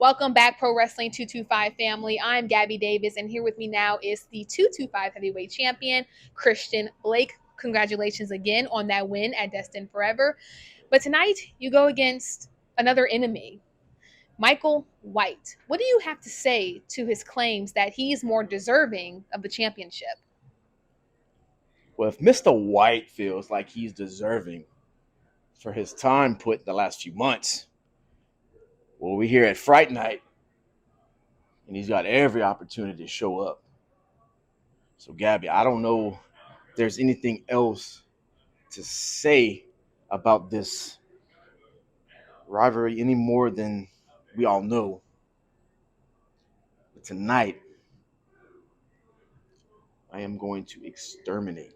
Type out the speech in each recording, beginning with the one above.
Welcome back, Pro Wrestling 225 family. I'm Gabby Davis, and here with me now is the 225 heavyweight champion, Christian Blake. Congratulations again on that win at Destined Forever. But tonight, you go against another enemy, Michael White. What do you have to say to his claims that he's more deserving of the championship? Well, if Mr. White feels like he's deserving for his time put the last few months, well, we're here at Fright Night, and he's got every opportunity to show up. So, Gabby, I don't know if there's anything else to say about this rivalry any more than we all know. But tonight, I am going to exterminate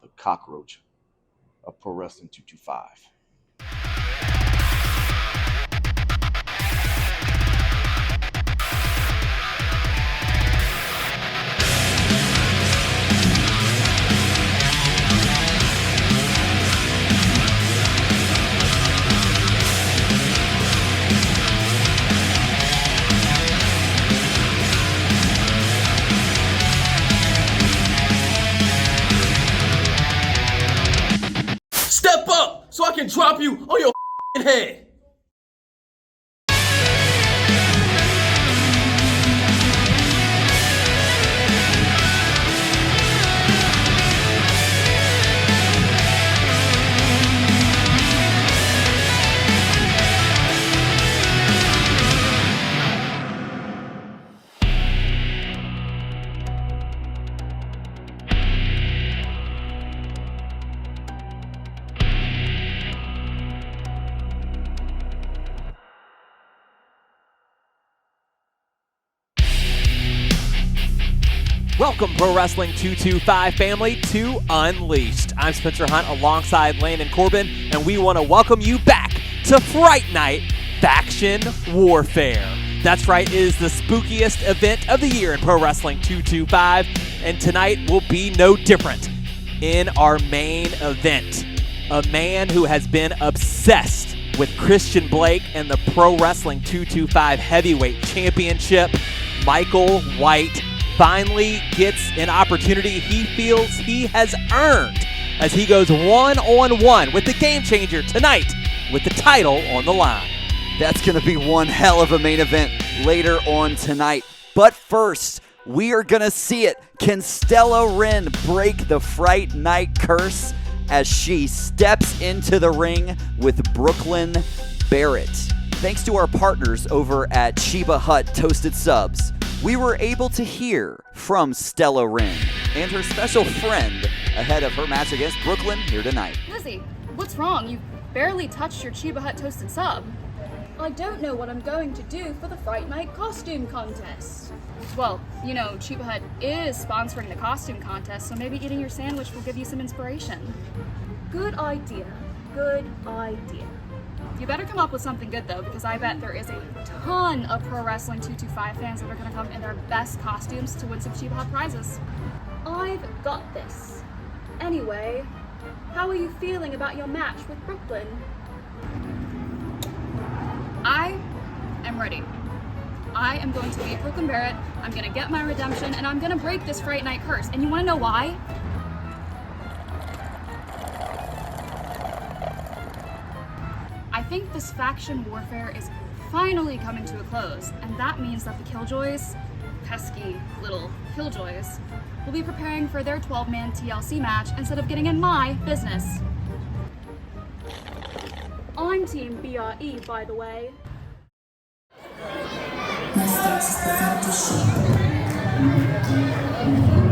the cockroach of Pro Wrestling 225. Step up so I can drop you on your head. Welcome, Pro Wrestling 225 family, to Unleashed. I'm Spencer Hunt alongside Landon Corbin, and we want to welcome you back to Fright Night Faction Warfare. That's right, it is the spookiest event of the year in Pro Wrestling 225, and tonight will be no different. In our main event, a man who has been obsessed with Christian Blake and the Pro Wrestling 225 Heavyweight Championship, Michael White, finally gets an opportunity he feels he has earned as he goes one-on-one with the Game Changer tonight with the title on the line. That's going to be one hell of a main event later on tonight. But first, we are going to see it. Can Stella Wren break the Fright Night curse as she steps into the ring with Brooklyn Barrett? Thanks to our partners over at Sheba Hut Toasted Subs, we were able to hear from Stella Wren and her special friend ahead of her match against Brooklyn here tonight. Lizzie, what's wrong? You barely touched your Sheba Hut Toasted Sub. I don't know what I'm going to do for the Fright Night costume contest. Well, you know, Sheba Hut is sponsoring the costume contest, so maybe eating your sandwich will give you some inspiration. Good idea. Good idea. You better come up with something good, though, because I bet there is a ton of Pro Wrestling 225 fans that are going to come in their best costumes to win some Sheba Hut prizes. I've got this. Anyway, how are you feeling about your match with Brooklyn? I am ready. I am going to beat Brooklyn Barrett, I'm going to get my redemption, and I'm going to break this Fright Night curse. And you want to know why? I think this faction warfare is finally coming to a close, and that means that the Killjoys, pesky little Killjoys, will be preparing for their 12-man TLC match instead of getting in my business. I'm Team BRE, by the way. My face is the fantasy shape.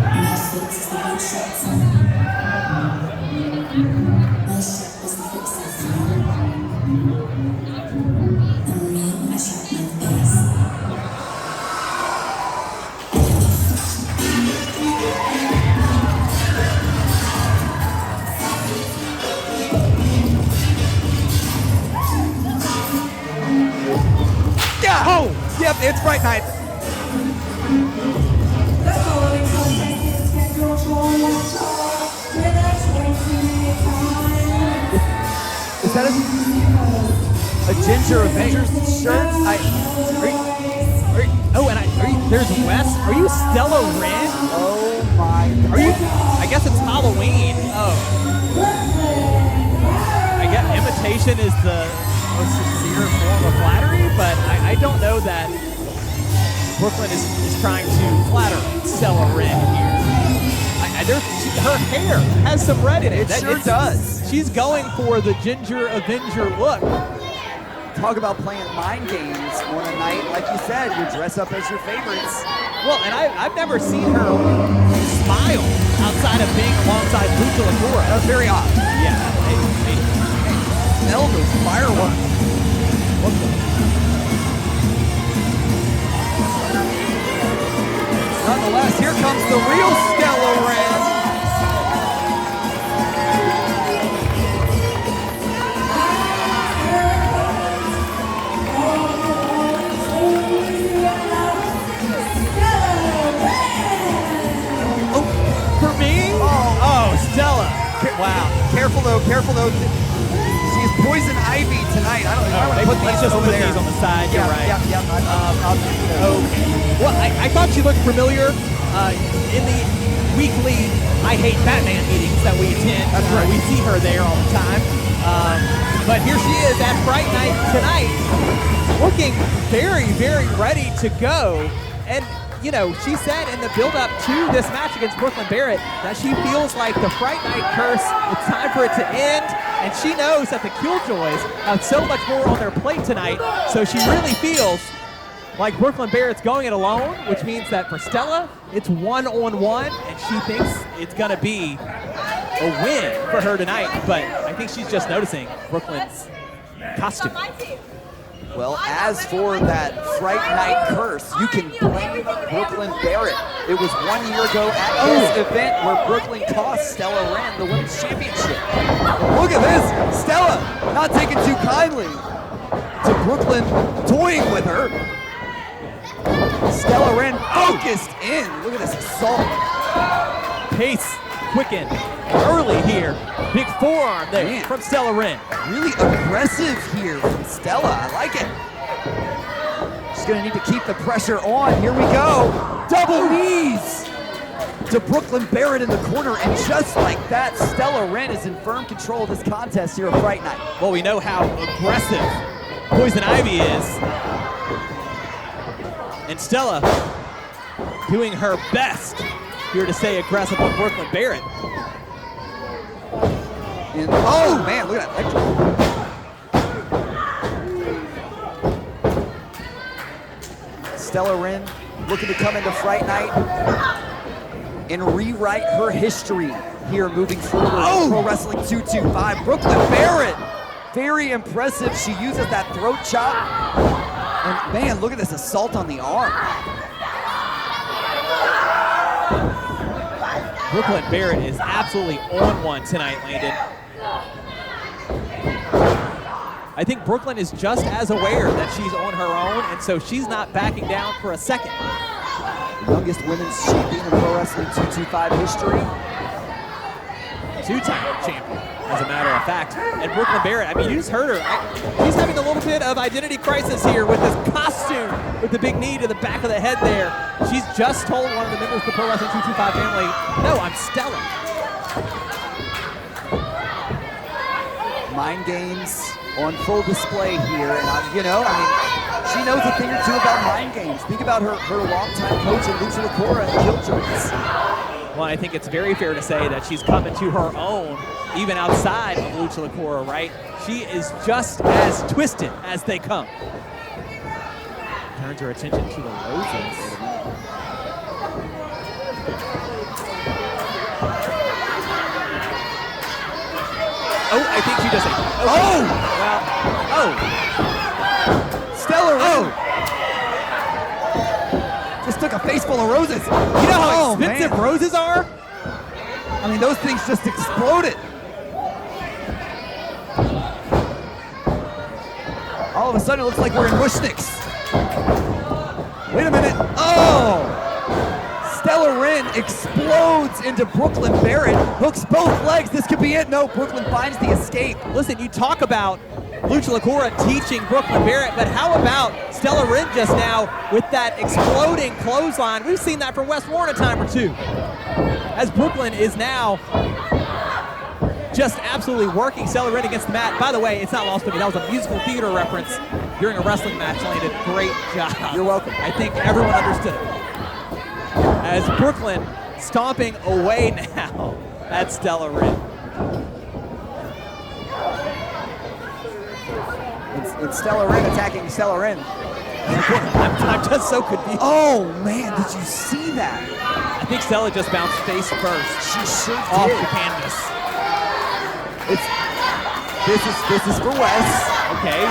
My face is the big shot sun. My shape is the fixed sun. And me, when I shut my face. Yeah! Oh! Yep, it's Fright Night. Is that a... a Ginger Avengers shirt. There's Wes. Are you Stella Ren? Oh my God. Are you? I guess it's Halloween. Oh. I guess imitation is the most sincere form of flattery, but I don't know that Brooklyn is trying to flatter Stella Ren here. Her hair has some red in it. It sure does. She's going for the Ginger Avenger look. Talk about playing mind games on a night, like you said, you dress up as your favorites. Well, and I've never seen her smile outside of being alongside Lucha Lacora. That's very odd. Yeah. Smell those fireworks. Nonetheless, here comes the real Stella Ren. Stella. Wow. Careful though. She's poison ivy tonight. I don't want to put these just over put there. these on the side. You're right. Yeah. Okay. Well, I thought she looked familiar in the weekly I Hate Batman meetings that we attend. That's right. We see her there all the time. But here she is at Fright Night tonight, looking very, very ready to go. And you know, she said in the build-up to this match against Brooklyn Barrett that she feels like the Fright Night curse, it's time for it to end, and she knows that the Killjoys have so much more on their plate tonight, so she really feels like Brooklyn Barrett's going it alone, which means that for Stella, it's one-on-one, and she thinks it's going to be a win for her tonight, but I think she's just noticing Brooklyn's costume. Well, as for that Fright Night curse, you can blame Brooklyn Barrett. It was 1 year ago at this event where Brooklyn cost Stella Ren the women's championship. Look at this, Stella not taking too kindly to Brooklyn toying with her. Stella Ren focused in. Look at this assault. Pace quicken early here. Big forearm there from Stella Ren. Really aggressive here from Stella. I like it. She's going to need to keep the pressure on. Here we go. Double knees to Brooklyn Barrett in the corner. And just like that, Stella Ren is in firm control of this contest here at Fright Night. Well, we know how aggressive Poison Ivy is. And Stella doing her best here to stay aggressive on Brooklyn Barrett. And, oh man, look at that lecture. Stella Ren looking to come into Fright Night and rewrite her history here moving forward. Pro Wrestling 225. Brooklyn Barrett, very impressive. She uses that throat chop. And man, look at this assault on the arm. Brooklyn Barrett is absolutely on one tonight, Landon. I think Brooklyn is just as aware that she's on her own, and so she's not backing down for a second. Youngest women's champion in Pro Wrestling 225 history. Two-time champion, as a matter of fact. And Brooklyn Barrett, I mean, you just heard her. She's having a little bit of identity crisis here with this costume, with the big knee to the back of the head there. She's just told one of the members of the Pro Wrestling 225 family, no, I'm Stella. Mind games on full display here, and she knows a thing or two about mind games. Think about her longtime coach at Lucha Lacora and Killjoys. Well, I think it's very fair to say that she's coming to her own, even outside of Lucha Lacora, right? She is just as twisted as they come. Turns her attention to the Roses. Oh, I think she just... Stella Ren just took a face full of roses. You know how expensive roses are? I mean, those things just exploded. All of a sudden, it looks like we're in Mushniks. Wait a minute. Oh! Stella Ren explodes into Brooklyn Barrett, hooks both legs. This could be it. No, Brooklyn finds the escape. Listen, you talk about Lucha Lacora teaching Brooklyn Barrett, but how about Stella Rin just now with that exploding clothesline? We've seen that from West Warren a time or two. As Brooklyn is now just absolutely working Stella Rin against the mat. By the way, it's not lost to me. That was a musical theater reference during a wrestling match. Landed great job. You're welcome. I think everyone understood it. As Brooklyn stomping away now at Stella Rin. It's Stella Rin attacking Stella Rin. I'm just so confused. Oh man, did you see that? I think Stella just bounced face first. She sure off did. the canvas. This is for Wes. Okay,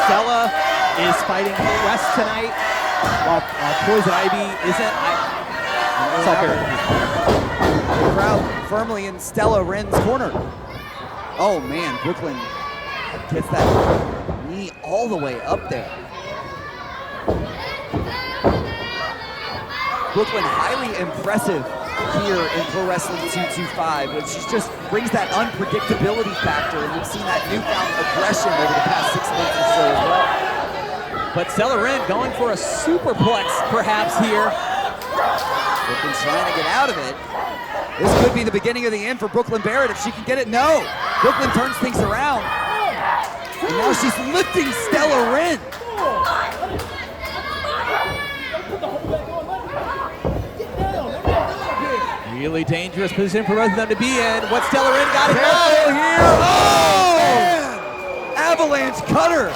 Stella is fighting Wes tonight, while Poison Ivy isn't. The crowd firmly in Stella Rin's corner. Oh man, Brooklyn gets that knee all the way up there. Brooklyn highly impressive here in Pro Wrestling 225, which just brings that unpredictability factor, and we've seen that newfound aggression over the past 6 months or so as well. But Stella Rin going for a superplex perhaps here. Brooklyn's trying to get out of it. This could be the beginning of the end for Brooklyn Barrett if she can get it. No! Brooklyn turns things around. And now she's lifting Stella Rin. Really dangerous position for both of them to be in. What Stella Rin got it Careful now. here. Oh! Man. Avalanche cutter.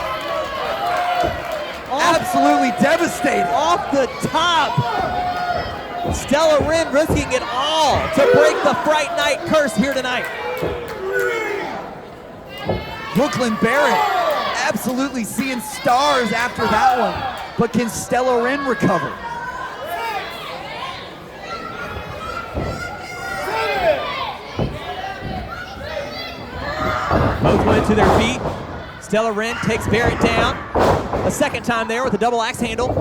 Absolutely devastating. Off the top. Stella Rin risking it all to break the Fright Night curse here tonight. Brooklyn Barrett absolutely seeing stars after that one. But can Stella Rin recover? Both women to their feet. Stella Rin takes Barrett down. A second time there with a double axe handle.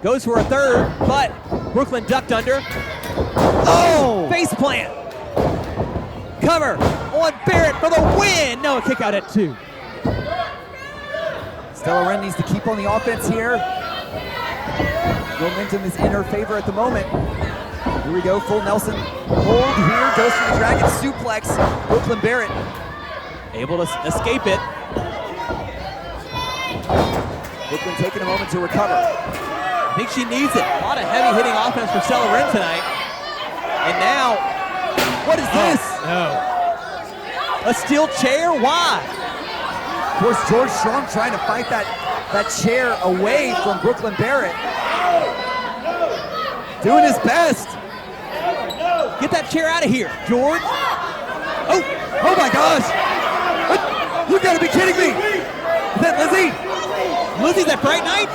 Goes for a third, but Brooklyn ducked under. Oh! Face plant. Cover on Barrett for the win. No, a kick out at 2. Stella Rin needs to keep on the offense here. Momentum is in her favor at the moment. Here we go, full Nelson hold here. Goes for the dragon suplex. Brooklyn Barrett able to escape it. Brooklyn taking a moment to recover. I think she needs it. A lot of heavy hitting offense for Stella Rin tonight. And now, what is this? No. A steel chair? Why? Of course, George Strong trying to fight that chair away from Brooklyn Barrett. Doing his best. Get that chair out of here, George. Oh my gosh. You gotta be kidding me. Is that Lizzie? Lizzie's at Fright Night?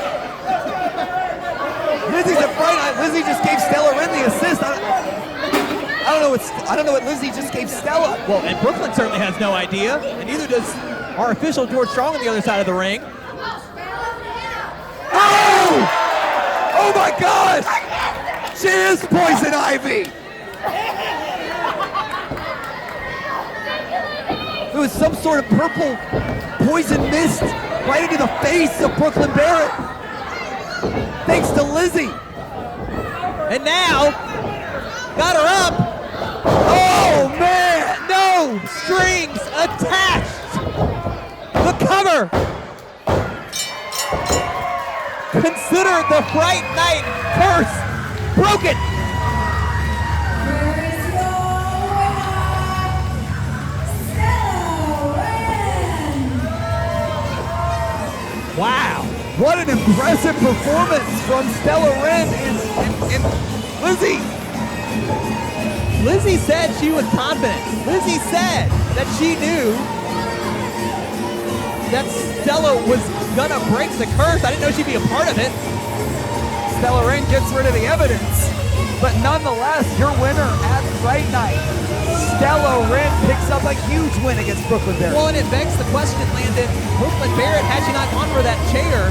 Lizzie's at Fright Night. Lizzie just gave Stella Rin the assist. I don't know what Lizzie just gave Stella. Well, and Brooklyn certainly has no idea, and neither does our official George Strong on the other side of the ring. Oh! Oh my gosh! She is Poison Ivy! It was some sort of purple poison mist right into the face of Brooklyn Barrett. Thanks to Lizzie. And now, got her up. Oh man! No strings attached. The cover. Consider the Fright Night curse broken. Wow. What an impressive performance from Stella Rin and Lizzie. Lizzie said she was confident. Lizzie said that she knew that Stella was gonna break the curse. I didn't know she'd be a part of it. Stella Rin gets rid of the evidence, but nonetheless, your winner at Fright Night, Stella Rin picks up a huge win against Brooklyn Barrett. Well, and it begs the question, Landon, Brooklyn Barrett, had she not gone for that chair,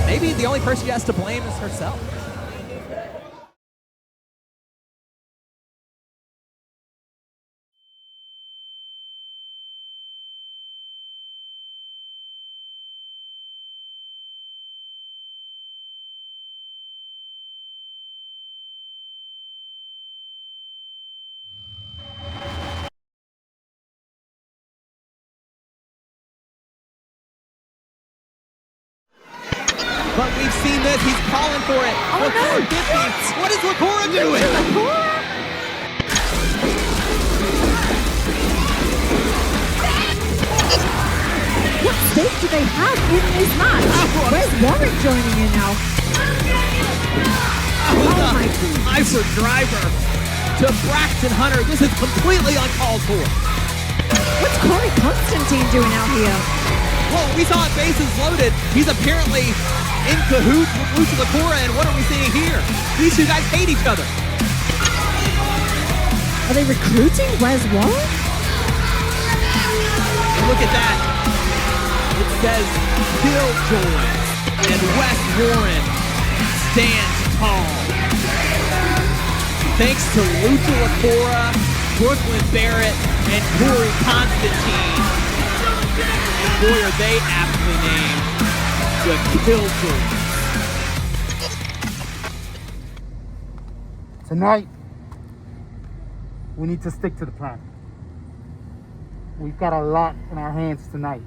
maybe the only person she has to blame is herself. We've seen this. He's calling for it. Oh, no. 450. What is Lakura doing? What stake do they have in this match? Where's Warwick joining in now? Oh my God. Icer driver to Braxton Hunter. This is completely uncalled for. What's Corey Constantine doing out here? Whoa, we saw it bases loaded. He's apparently in cahoots with Lucha Lakura, and what are we seeing here? These two guys hate each other. Are they recruiting Wes Warwick? And look at that. It says Killjoy, and Wes Warren stands tall. Thanks to Lucha Lakura, Brooklyn Barrett, and Corey Constantine. And boy, are they aptly named the Killjoys. Tonight, we need to stick to the plan. We've got a lot in our hands tonight.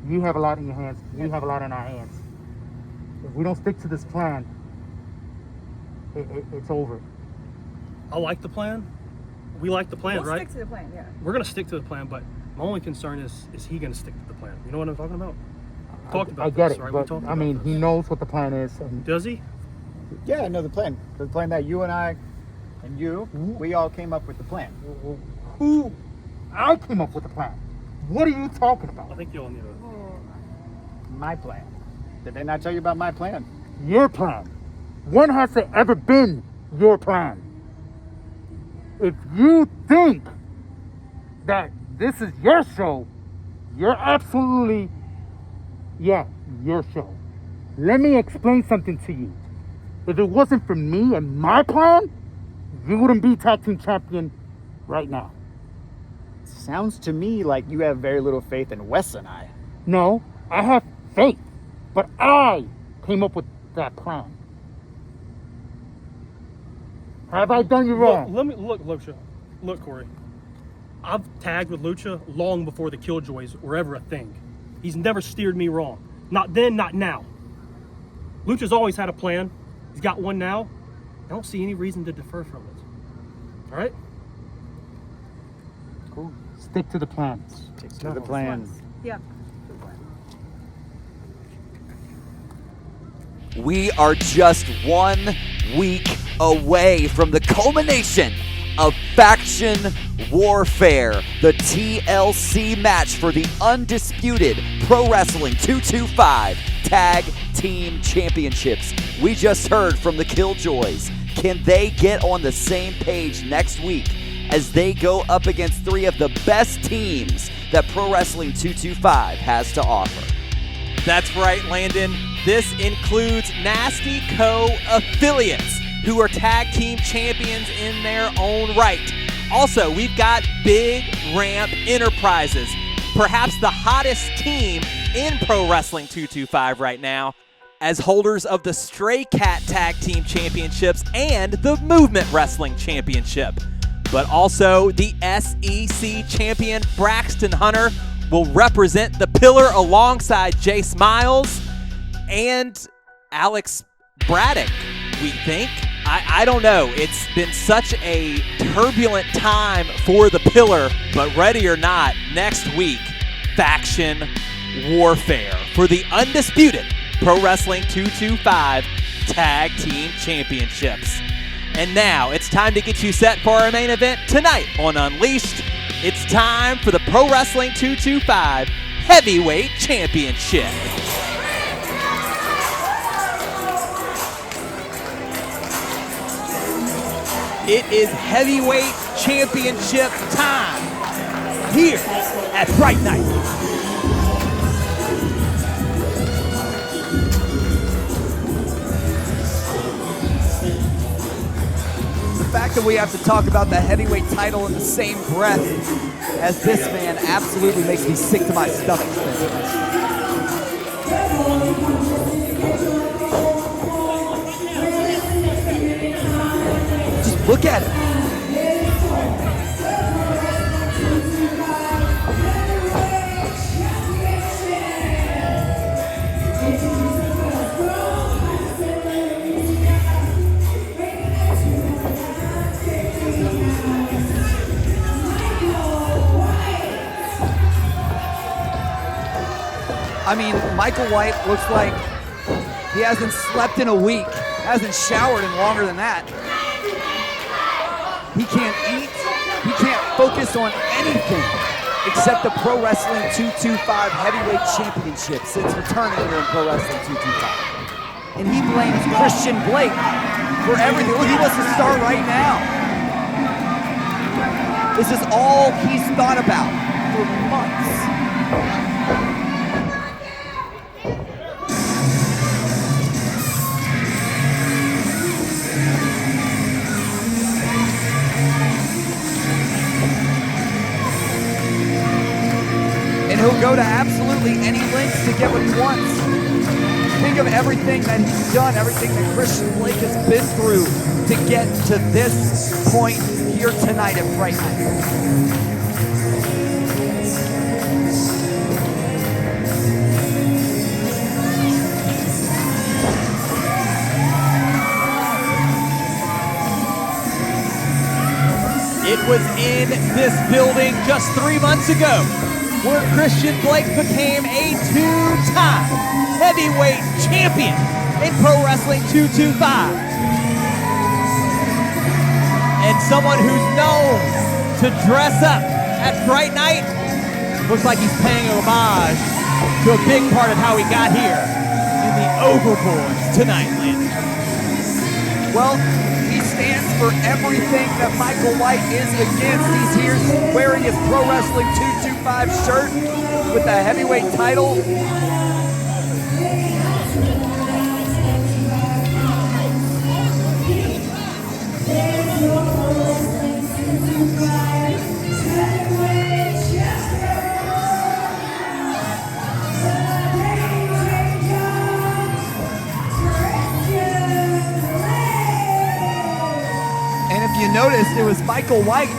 You have a lot in your hands. We have a lot in our hands. If we don't stick to this plan, it's over. I like the plan. We like the plan, right? Stick to the plan, yeah. We're going to stick to the plan, but my only concern is he going to stick to the plan? You know what I'm talking about? Talked about I get this, it, right? but I mean, he knows what the plan is. And does he? Yeah, I know the plan. The plan that you and I and you, we all came up with the plan. Who? I came up with the plan. What are you talking about? I think you all need my plan. Did they not tell you about my plan? Your plan. When has it ever been your plan? If you think that this is your show, you're absolutely, yeah, your show. Let me explain something to you. If it wasn't for me and my plan, you wouldn't be tag team champion right now. Sounds to me like you have very little faith in Wes and I. No, I have faith, but I came up with that plan. Have I done you wrong? Look, Corey. I've tagged with Lucha long before the Killjoys were ever a thing. He's never steered me wrong. Not then, not now. Lucha's always had a plan. He's got one now. I don't see any reason to defer from it. All right? Cool. Stick to the plan. Stick to the plan. Yeah. We are just 1 week away from the culmination of Faction Warfare, the TLC match for the undisputed Pro Wrestling 225 Tag Team Championships. We just heard from the Killjoys. Can they get on the same page next week as they go up against 3 of the best teams that Pro Wrestling 225 has to offer? That's right, Landon. This includes Nasty Co. affiliates who are tag team champions in their own right. Also, we've got Big Ramp Enterprises, perhaps the hottest team in Pro Wrestling 225 right now, as holders of the Stray Cat Tag Team Championships and the Movement Wrestling Championship. But also, the SEC champion Braxton Hunter will represent the Pillar alongside Jace Miles and Alex Braddock, we think. I don't know. It's been such a turbulent time for the Pillar, but ready or not, next week, Faction Warfare for the undisputed Pro Wrestling 225 Tag Team Championships. And now it's time to get you set for our main event tonight on Unleashed. It's time for the Pro Wrestling 225 Heavyweight Championship. It is Heavyweight Championship time here at Fright Night. The fact that we have to talk about the heavyweight title in the same breath as this man absolutely makes me sick to my stomach. Just look at it. I mean, Michael White looks like he hasn't slept in a week, hasn't showered in longer than that. He can't eat, he can't focus on anything except the Pro Wrestling 225 Heavyweight Championship since returning here in Pro Wrestling 225. And he blames Christian Blake for everything. Look, he wants to start right now. This is all he's thought about for months. And he'll go to absolutely any lengths to get what he wants. Think of everything that he's done, everything that Christian Blake has been through to get to this point here tonight at Fright Night. It was in this building just 3 months ago where Christian Blake became a two-time heavyweight champion in Pro Wrestling 225. And someone who's known to dress up at Fright Night looks like he's paying homage to a big part of how he got here in the Overboards tonight, Landon. Well, he stands for everything that Michael White is against. He's here wearing his Pro Wrestling 225 shirt with the heavyweight title. You noticed it was Michael White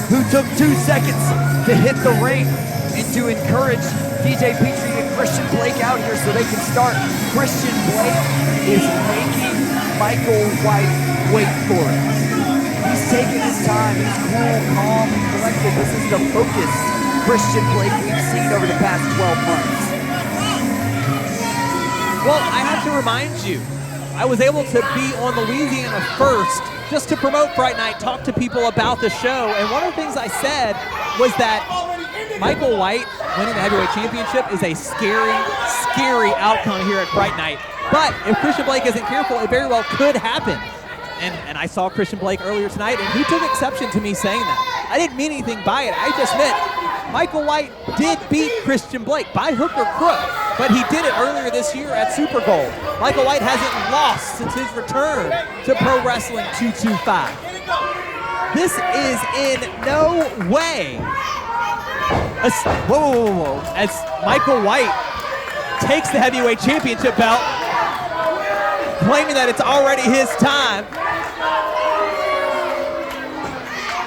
who took 2 seconds to hit the ring and to encourage DJ Petrie and Christian Blake out here so they can start. Christian Blake is making Michael White wait for it. He's taking his time. He's cool, calm, and collected. This is the focused Christian Blake we've seen over the past 12 months. Well, I have to remind you, I was able to be on Louisiana First just to promote Fright Night, talk to people about the show, and one of the things I said was that Michael White winning the heavyweight championship is a scary, scary outcome here at Fright Night. But if Christian Blake isn't careful, it very well could happen. And I saw Christian Blake earlier tonight, and he took exception to me saying that. I didn't mean anything by it. I just meant Michael White did beat Christian Blake by hook or crook, but he did it earlier this year at Super Gold. Michael White hasn't lost since his return to Pro Wrestling 225. This is in no way as Michael White takes the heavyweight championship belt, claiming that it's already his time.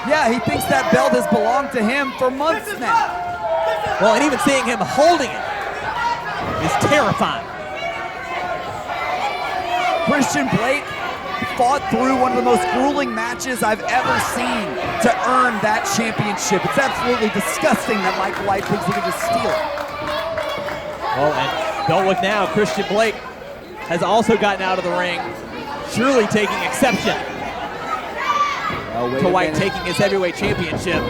Yeah, he thinks that belt has belonged to him for months now. Well, and even seeing him holding it is terrifying. Christian Blake fought through one of the most grueling matches I've ever seen to earn that championship. It's absolutely disgusting that Michael White thinks he can just steal it. Oh, and don't look now, Christian Blake has also gotten out of the ring, surely taking exception to White taking his heavyweight championship.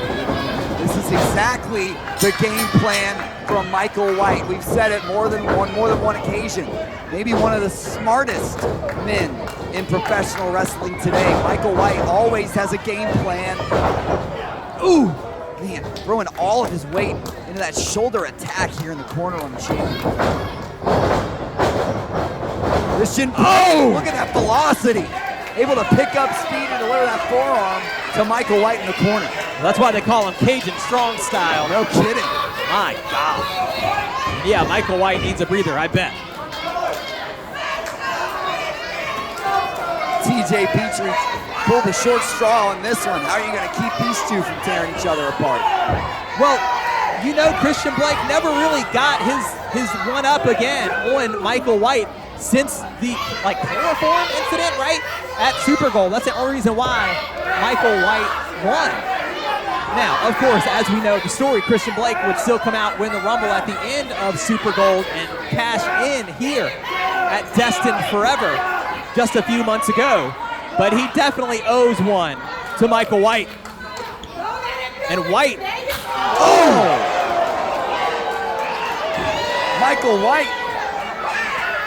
This is exactly the game plan from Michael White. We've said it more than one occasion. Maybe one of the smartest men in professional wrestling today. Michael White always has a game plan. Ooh, man, throwing all of his weight into that shoulder attack here in the corner on the champion. Christian, oh, look at that velocity. Able to pick up speed and deliver that forearm to Michael White in the corner. That's why they call him Cajun Strong Style. No kidding. My God. Yeah, Michael White needs a breather, I bet. TJ Petrie pulled the short straw on this one. How are you going to keep these two from tearing each other apart? Well, you know, Christian Blake never really got his one-up again on Michael White since the chloroform incident, right? At Super Gold. That's the only reason why Michael White won. Now, of course, as we know the story, Christian Blake would still come out, win the Rumble at the end of Super Gold, and cash in here at Destined Forever just a few months ago. But he definitely owes one to Michael White. And White, Michael White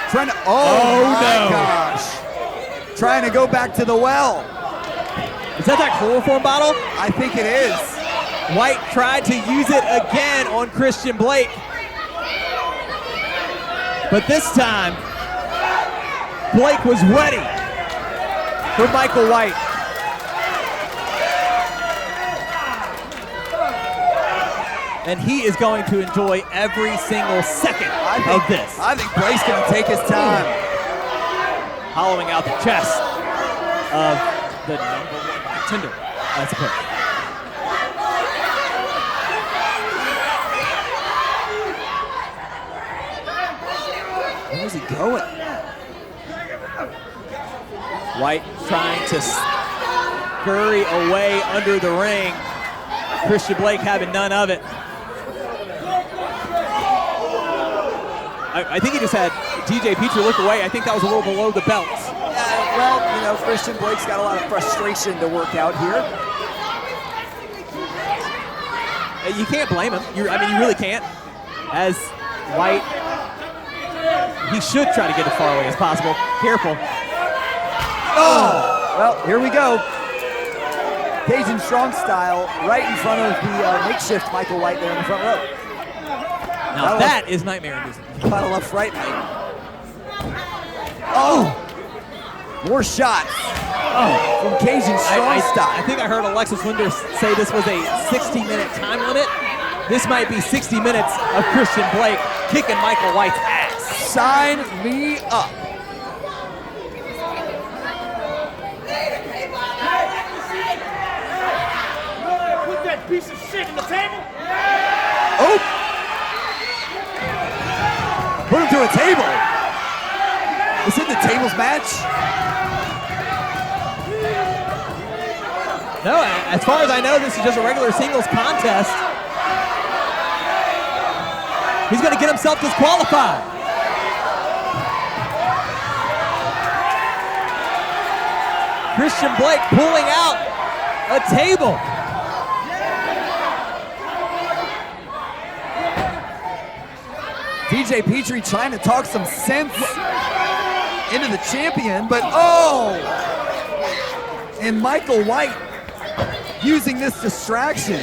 trying to, gosh. Trying to go back to the well. Is that chloroform bottle? I think it is. White tried to use it again on Christian Blake. But this time, Blake was ready for Michael White. And he is going to enjoy every single second of this. I think Blake's going to take his time. Hollowing out the chest of the number one contender, I suppose. Where is he going? White trying to scurry away under the ring. Christian Blake having none of it. I think he just had DJ Petrie look away. I think that was a little below the belt. Well, you know, Christian Blake's got a lot of frustration to work out here. You can't blame him. You really can't. As White, he should try to get as far away as possible. Careful. Oh! Well, here we go. Cajun Strong style, right in front of the makeshift Michael White there in the front row. Now that is nightmare-inducing. Gotta love Fright Night. Oh! More shots. Oh, from Cajun Strong style. I think I heard Alexis Linder say this was a 60-minute time limit. This might be 60 minutes of Christian Blake kicking Michael White's ass. Sign me up. Put that piece of shit in the table. Oh! Put him to a table. Is it the tables match? No, as far as I know, this is just a regular singles contest. He's going to get himself disqualified. Christian Blake pulling out a table. DJ Petrie trying to talk some sense into the champion, but oh! And Michael White using this distraction.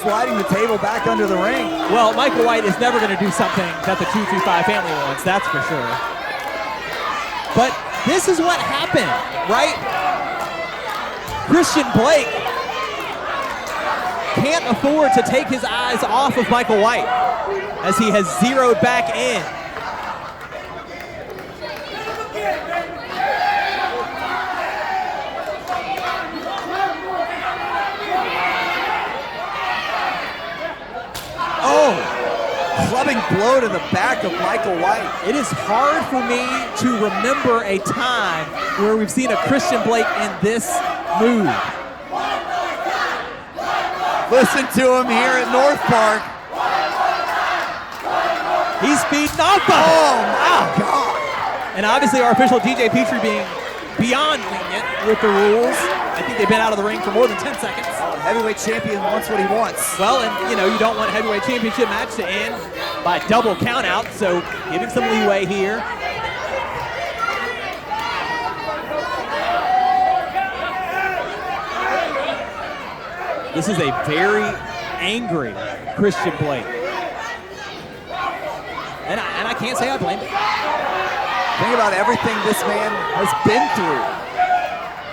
Sliding the table back under the ring. Well, Michael White is never going to do something that the 225 family wants, that's for sure. But this is what happened, right? Christian Blake can't afford to take his eyes off of Michael White as he has zeroed back in. Oh, clubbing blow to the back of Michael White. It is hard for me to remember a time where we've seen a Christian Blake in this mood. Listen to him here at North Park. He's feeding off of it. Oh my God. And obviously our official DJ Petrie being beyond lenient with the rules. I think they've been out of the ring for more than 10 seconds. Heavyweight champion wants what he wants. Well, and you know, you don't want a heavyweight championship match to end by double count out, so give him some leeway here. This is a very angry Christian Blake. And I can't say I blame him. Think about everything this man has been through.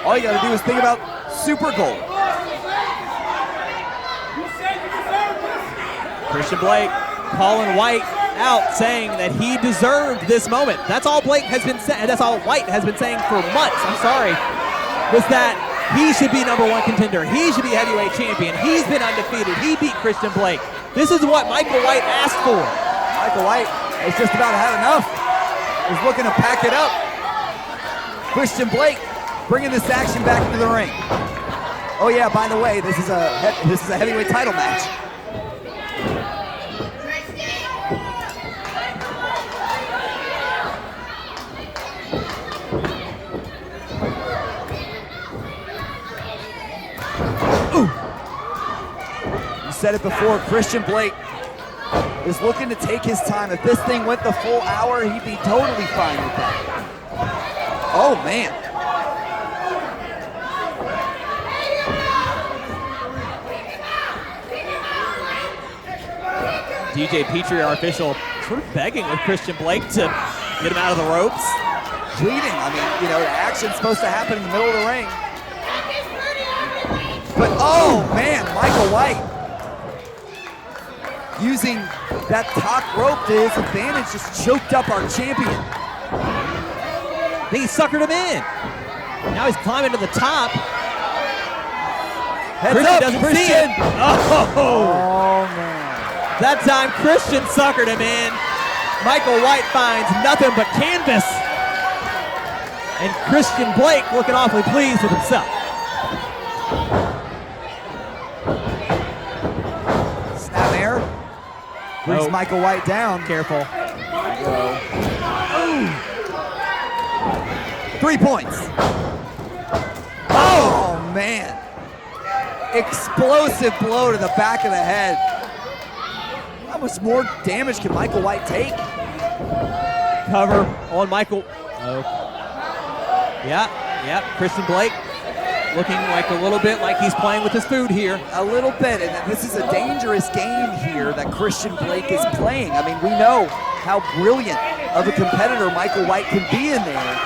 All you gotta do is think about Super Gold. Christian Blake calling White out, saying that he deserved this moment. That's all Blake has been saying. That's all White has been saying for months. I'm sorry. Was that he should be number one contender. He should be heavyweight champion. He's been undefeated. He beat Christian Blake. This is what Michael White asked for. Michael White has just about had enough. He's looking to pack it up. Christian Blake bringing this action back into the ring. Oh yeah, by the way, this is a heavyweight title match. Ooh. You said it before, Christian Blake is looking to take his time. If this thing went the full hour, he'd be totally fine with that. Oh man. DJ Petrie, our official, sort of begging with Christian Blake to get him out of the ropes. Pleading. I mean, you know, the action's supposed to happen in the middle of the ring. But, oh, man, Michael White using that top rope to his advantage, just choked up our champion. I think he suckered him in. Now he's climbing to the top. Heads up, doesn't Christian. see it. Oh, man. That time, Christian suckered him in. Michael White finds nothing but canvas. And Christian Blake looking awfully pleased with himself. Snap air. Brings Michael White down. Careful. 3 points. Oh, man. Explosive blow to the back of the head. How much more damage can Michael White take? Cover on Michael. Oh. Yeah. Christian Blake looking like a little bit like he's playing with his food here. A little bit, and this is a dangerous game here that Christian Blake is playing. I mean, we know how brilliant of a competitor Michael White can be in there.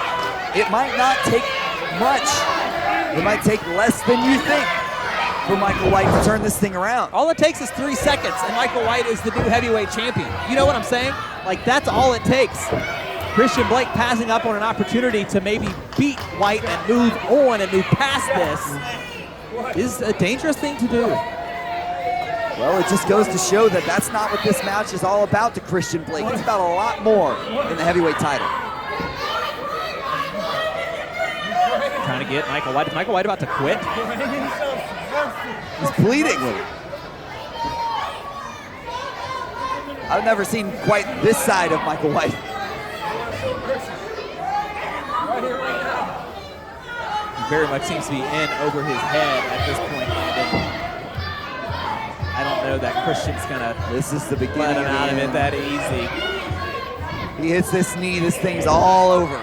It might not take much. It might take less than you think for Michael White to turn this thing around. All it takes is 3 seconds, and Michael White is the new heavyweight champion. You know what I'm saying? Like, that's all it takes. Christian Blake passing up on an opportunity to maybe beat White and move on and move past this is a dangerous thing to do. Well, it just goes to show that that's not what this match is all about to Christian Blake. It's about a lot more than the heavyweight title. Trying to get Michael White. Is Michael White about to quit? He's bleeding. I've never seen quite this side of Michael White. He very much seems to be in over his head at this point. I don't know that Christian's gonna. This is the beginning let him out of it that easy. He hits this knee. This thing's all over.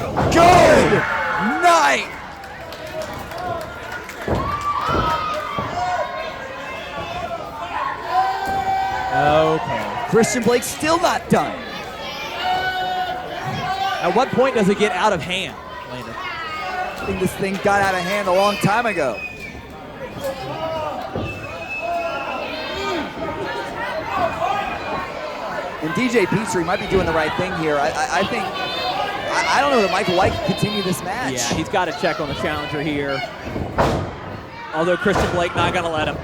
Oh, good night. Okay. Christian Blake's still not done. At what point does it get out of hand, Landon? I think this thing got out of hand a long time ago. And DJ Petrie might be doing the right thing here. I think, I don't know that Michael White can continue this match. Yeah, he's got to check on the challenger here. Although Christian Blake not going to let him.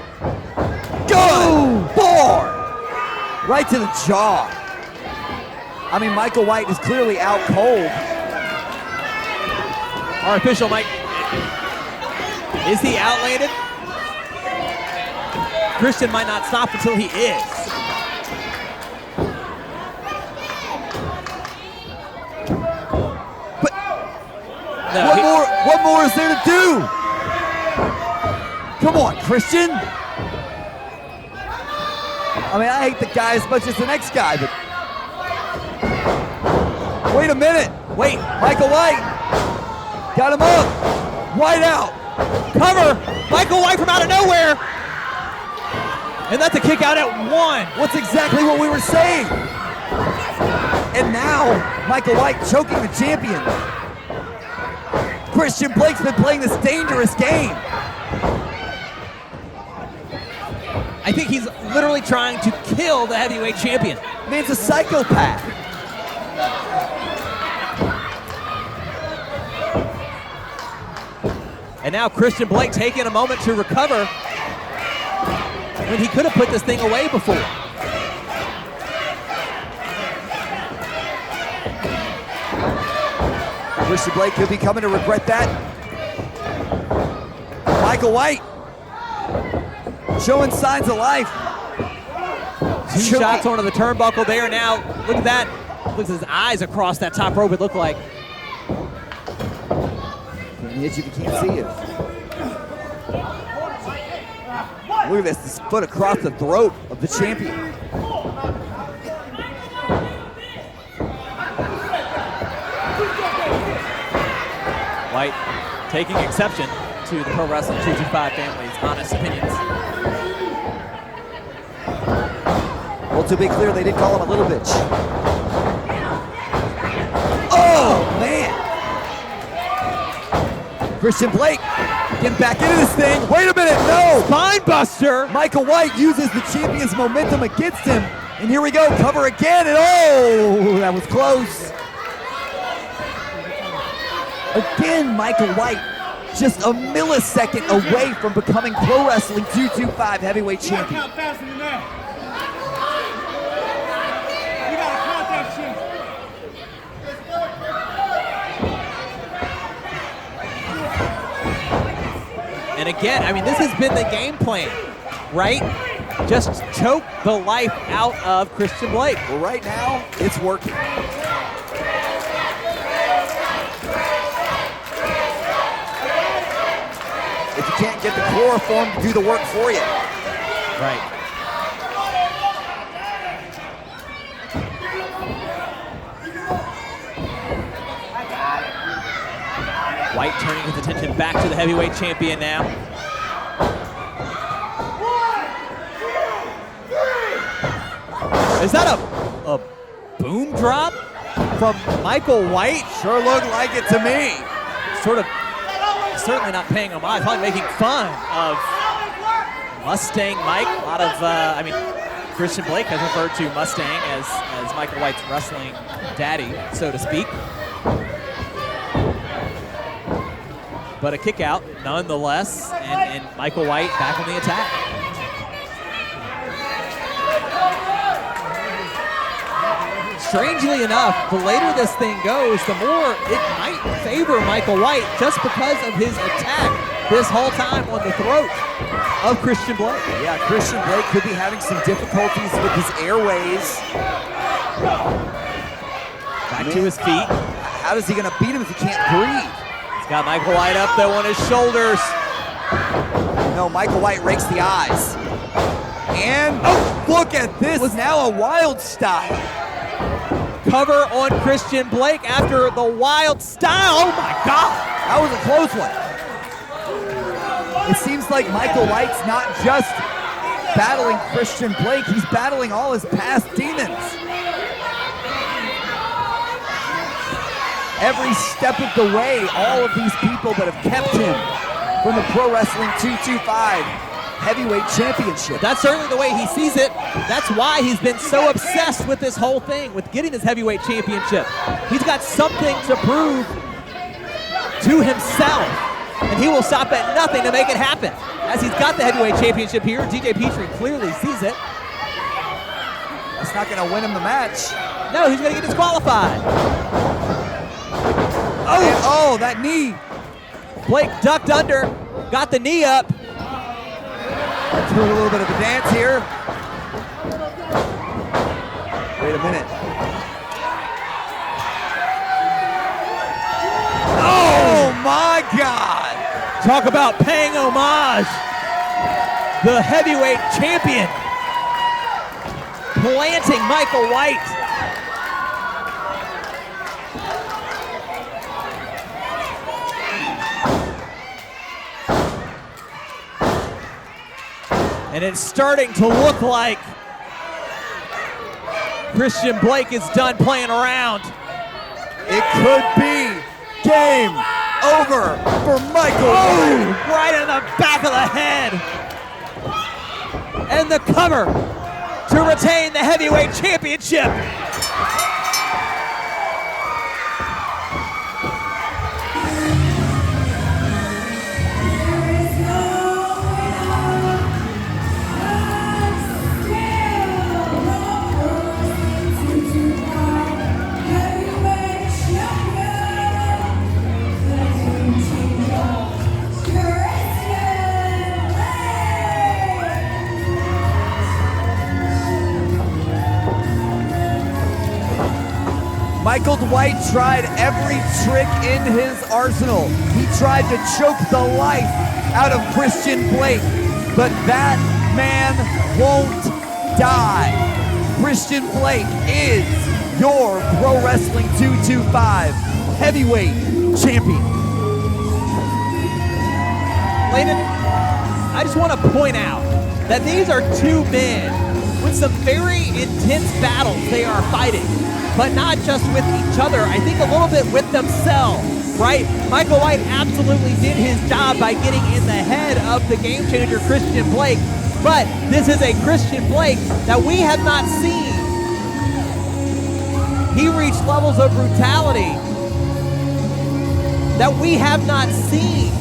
Good board! Right to the jaw. I mean, Michael White is clearly out cold. Our official Mike, is he outlanded? Christian might not stop until he is. But no, what more is there to do? Come on, Christian. I mean, I hate the guy as much as the next guy, but wait a minute. Wait. Michael White. Got him up. White out. Cover. Michael White from out of nowhere. And that's a kick out at 1. What's exactly what we were saying. And now, Michael White choking the champion. Christian Blake's been playing this dangerous game. I think he's literally trying to kill the heavyweight champion. Man's a psychopath. And now Christian Blake taking a moment to recover when he could have put this thing away before. Christian Blake could be coming to regret that. Michael White showing signs of life. Two shots onto the turnbuckle there now. Look at that. Looks at his eyes across that top rope, it looked like. Can't hit you if you can't see it. Look at this foot across the throat of the champion. White taking exception to the Pro Wrestling 225 family's honest opinions. Well, to be clear, they did call him a little bitch. Oh, man. Christian Blake getting back into this thing. Wait a minute, no. Spine buster. Michael White uses the champion's momentum against him. And here we go, cover again, and oh, that was close. Again, Michael White just a millisecond away from becoming Pro Wrestling 225 heavyweight champion. And again, I mean, this has been the game plan, right? Just choke the life out of Christian Blake. Well, right now, it's working. If you can't get the chloroform to do the work for you. Right. White turning his attention back to the heavyweight champion now. Is that a boom drop from Michael White? Sure looked like it to me. Sort of, certainly not paying homage, probably making fun of Mustang Mike. A lot of, I mean, Christian Blake has referred to Mustang as Michael White's wrestling daddy, so to speak. But a kick out nonetheless, and Michael White back on the attack. Strangely enough, the later this thing goes, the more it might favor Michael White just because of his attack this whole time on the throat of Christian Blake. Yeah, Christian Blake could be having some difficulties with his airways. Back to his feet. How is he gonna beat him if he can't breathe? He's got Michael White up though on his shoulders. No, Michael White rakes the eyes. And, oh, look at this, now a wild style. Cover on Christian Blake after the wild style. Oh my God. That was a close one. It seems like Michael White's not just battling Christian Blake, he's battling all his past demons. Every step of the way, all of these people that have kept him from the Pro Wrestling 225 heavyweight championship. That's certainly the way he sees it. That's why he's been so obsessed with this whole thing, with getting his heavyweight championship. He's got something to prove to himself, and he will stop at nothing to make it happen. As he's got the heavyweight championship here, DJ Petrie clearly sees it. That's not gonna win him the match. No, he's gonna get disqualified. Oh, that knee. Blake ducked under, got the knee up. Doing a little bit of a dance here. Wait a minute. Oh my God! Talk about paying homage. The heavyweight champion planting Michael White. And it's starting to look like Christian Blake is done playing around. It could be game over for Michael White. Right in the back of the head. And the cover to retain the heavyweight championship. Michael Dwight tried every trick in his arsenal. He tried to choke the life out of Christian Blake, but that man won't die. Christian Blake is your Pro Wrestling 225 heavyweight champion. Landon, I just want to point out that these are two men with some very intense battles they are fighting, but not just with each other, I think a little bit with themselves, right? Michael White absolutely did his job by getting in the head of the game changer, Christian Blake, but this is a Christian Blake that we have not seen. He reached levels of brutality that we have not seen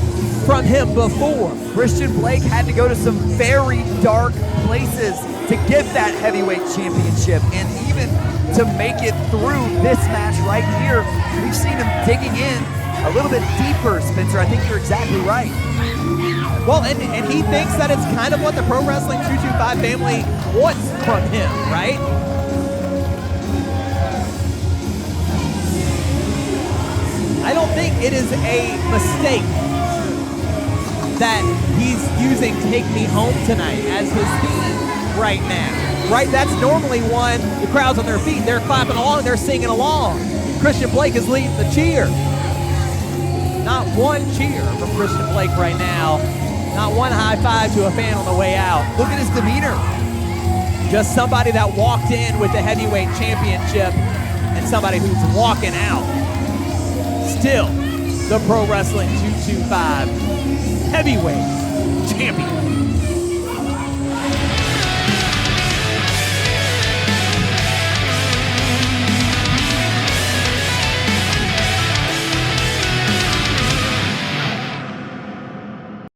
from him before. Christian Blake had to go to some very dark places to get that heavyweight championship, and even to make it through this match right here, we've seen him digging in a little bit deeper, Spencer. I think you're exactly right. Well, and he thinks that it's kind of what the Pro Wrestling 225 family wants from him, right? I don't think it is a mistake that he's using Take Me Home Tonight as his theme right now. Right, that's normally one, the crowd's on their feet, they're clapping along, they're singing along. Christian Blake is leading the cheer. Not one cheer from Christian Blake right now. Not one high five to a fan on the way out. Look at his demeanor. Just somebody that walked in with the heavyweight championship and somebody who's walking out. Still, the Pro Wrestling 225 heavyweight champion.